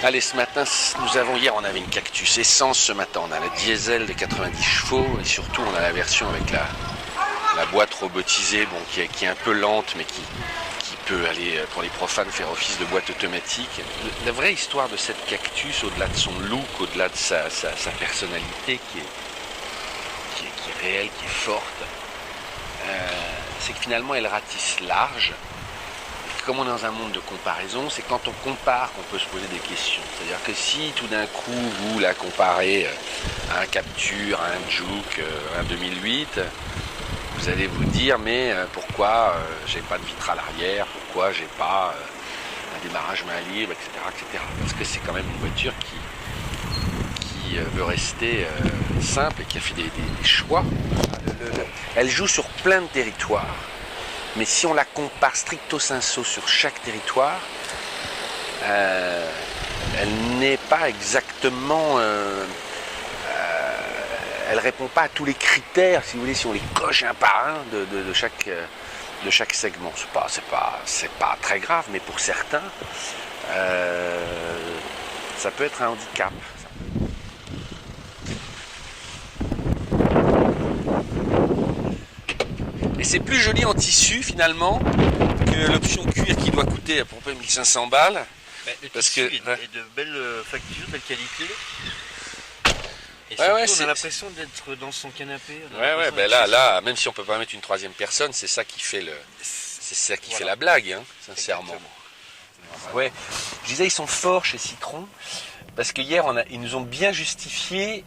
Allez, ce matin, hier on avait une Cactus essence, ce matin on a la diesel de 90 chevaux et surtout on a la version avec la boîte robotisée, bon, qui est un peu lente mais qui peut aller, pour les profanes, faire office de boîte automatique. La vraie histoire de cette Cactus, au-delà de son look, au-delà de sa personnalité qui est réelle, qui est forte, c'est que finalement elle ratisse large. Comme on est dans un monde de comparaison, c'est quand on compare qu'on peut se poser des questions. C'est-à-dire que si tout d'un coup vous la comparez à un Captur, à un Juke, un 2008, vous allez vous dire mais pourquoi j'ai pas de vitre à l'arrière, pourquoi j'ai pas un démarrage main libre, etc., etc. Parce que c'est quand même une voiture qui veut rester simple et qui a fait des choix. Elle joue sur plein de territoires. Mais si on la compare stricto sensu sur chaque territoire, elle n'est pas exactement... elle répond pas à tous les critères, si vous voulez, si on les coche un par un de chaque segment. C'est pas très grave, mais pour certains, ça peut être un handicap. Et c'est plus joli en tissu finalement que l'option cuir qui doit coûter à peu près 1500 balles. Le tissu est de belles factures, belle qualité. Et surtout, on a l'impression d'être dans son canapé. Là, même si on peut pas mettre une troisième personne, c'est ça qui fait fait la blague, hein, sincèrement. Ouais. Je disais, ils sont forts chez Citroën. Parce que hier, ils nous ont bien justifié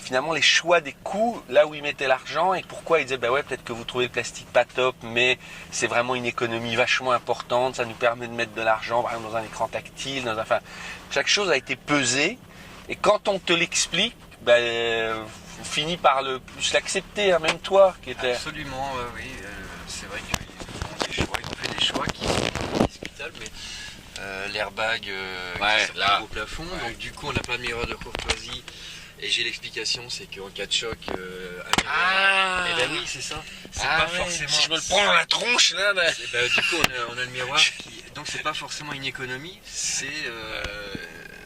finalement les choix des coûts, là où ils mettaient l'argent et pourquoi ils disaient bah ouais, peut-être que vous trouvez le plastique pas top, mais c'est vraiment une économie vachement importante, ça nous permet de mettre de l'argent, par exemple dans un écran tactile, enfin, chaque chose a été pesée et quand on te l'explique, on finit par plus l'accepter, hein, même toi qui était. Absolument, oui, c'est vrai qu'ils ont fait des choix qui sont discutables, mais. L'airbag qui là au plafond, donc du coup on n'a pas de miroir de courtoisie et j'ai l'explication, c'est qu'en cas de choc et ben oui c'est ça, c'est pas forcément... Si je me le prends dans la tronche là, du coup on a le miroir donc c'est pas forcément une économie, c'est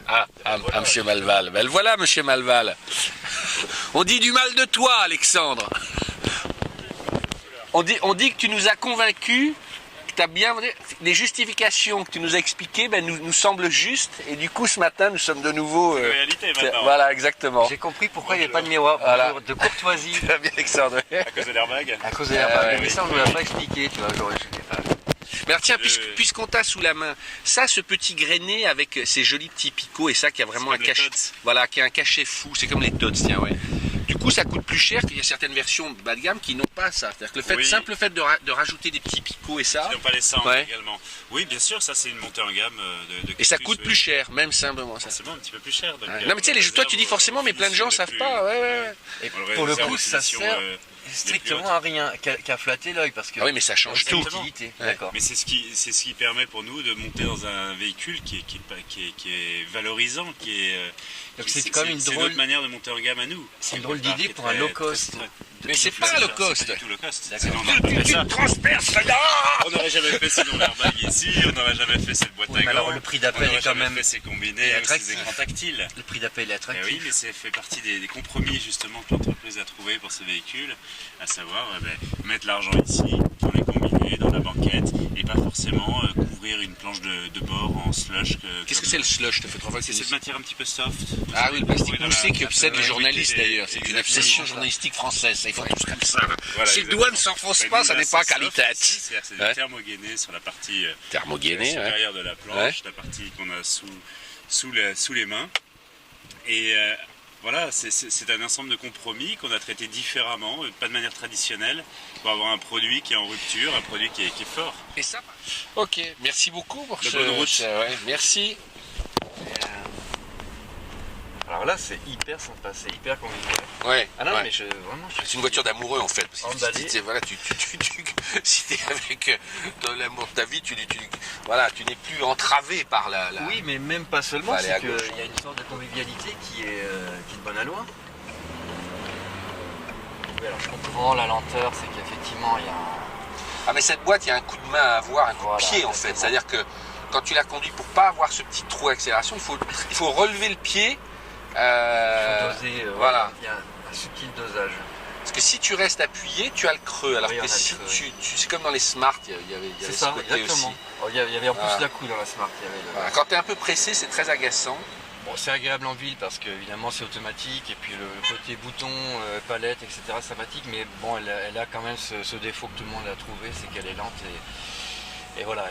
voilà. Monsieur Malval, ben voilà monsieur Malval, on dit du mal de toi Alexandre, on dit que tu nous as convaincus. Les justifications que tu nous as expliquées nous semblent justes et du coup ce matin nous sommes de nouveau... réalité maintenant. Voilà, exactement. J'ai compris pourquoi il n'y a pas de miroir de courtoisie. Très bien Alexandre. À cause de l'airbag. À cause de l'airbag, mais ça on ne l'a pas expliqué, tu vois. Mais alors, tiens, puisqu'on t'a sous la main, ça, ce petit grainé avec ces jolis petits picots et ça qui a vraiment un cachet, voilà, qui a un cachet fou, c'est comme les Tots, tiens, ouais. Du coup, ça coûte plus cher qu'il y a certaines versions bas de gamme qui n'ont pas ça. C'est-à-dire que simple fait de rajouter des petits picots et ça. Qui n'ont pas les cendres également. Oui, bien sûr, ça c'est une montée en gamme de et ça coûte plus cher, même simplement ça. C'est bon, un petit peu plus cher. Donc, non, mais tu sais, toi tu dis forcément, mais plein de gens savent pas. Ouais. Et pour le coup, ça sert strictement à rien, qu'à flatter l'œil parce que. Ah oui, mais ça change tout. D'accord. Mais c'est ce qui permet pour nous de monter dans un véhicule qui est valorisant, donc c'est quand même une drôle manière de monter en gamme à nous. C'est une drôle d'idée pour un low cost. Mais c'est pas un low cost. C'est pas du tout low cost. Tu transperces là. On n'aurait jamais fait sinon l'airbag ici, on n'aurait jamais fait cette boîte à gants. Alors le prix d'appel est quand même fait ces combinés avec ces écrans tactiles. Le prix d'appel est attractif. Oui, mais ça fait partie des compromis justement que l'entreprise a trouvé pour ce véhicule, à savoir mettre l'argent ici, dans les combinés, dans la banquette, et pas forcément couvrir une planche de bord en slush. Qu'est-ce que c'est le slush? Je te fais 3 fois que c'est cette matière un petit peu soft. Ah oui, le plastique moussé qui obsède les journalistes d'ailleurs. C'est une obsession journalistique française. Ils font tous comme ça. Si le doigt ne s'enfonce pas, ça n'est pas qualité. C'est thermogainé sur la partie supérieure de la planche, la partie qu'on a sous les mains. Et voilà, c'est un ensemble de compromis qu'on a traité différemment, pas de manière traditionnelle, pour avoir un produit qui est en rupture, un produit qui est fort. Et ça, ok, merci beaucoup pour bonne route. Merci. Alors là, c'est hyper sympa, c'est hyper convivial. Ouais. Ah non, ouais. mais vraiment, c'est une voiture d'amoureux en fait. Parce que emballé. Si t'es avec l'amour de ta vie, tu n'es plus entravé par la. Oui, mais même pas seulement, c'est qu'il y a une sorte de convivialité qui est bonne à loin. Oui, alors je comprends, la lenteur, c'est qu'effectivement, il y a un... Ah mais cette boîte, il y a un coup de main à avoir, un coup de pied en fait. C'est-à-dire que quand tu la conduis, pour pas avoir ce petit trou d'accélération, il faut relever le pied. Il faut doser, voilà. Il y a un subtil dosage. Parce que si tu restes appuyé, tu as le creux. Alors que si c'est comme dans les Smart, il y avait ce côté exactement. aussi. Il y avait en plus la couille dans la Smart. Voilà. Quand tu es un peu pressé, c'est très agaçant. Bon, c'est agréable en ville parce que évidemment c'est automatique et puis le côté bouton, palette, etc. sympathique, mais bon, elle a quand même ce défaut que tout le monde a trouvé, c'est qu'elle est lente et voilà.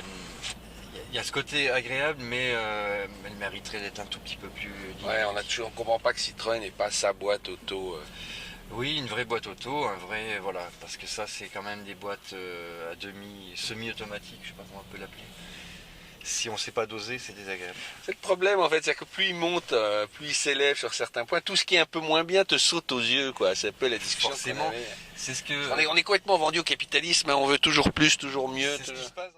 Il y a ce côté agréable, mais elle mériterait d'être un tout petit peu plus dynamique. On comprend pas que Citroën n'ait pas sa boîte auto. Oui, une vraie boîte auto, voilà, parce que ça c'est quand même des boîtes à semi-automatiques, je sais pas comment on peut l'appeler. Si on ne sait pas doser, c'est désagréable. C'est le problème en fait, c'est que plus il monte, plus il s'élève sur certains points, tout ce qui est un peu moins bien te saute aux yeux, quoi. C'est un peu la discussion. Forcément, c'est ce que... On est complètement vendu au capitalisme, hein. On veut toujours plus, toujours mieux. C'est ce qui se passe.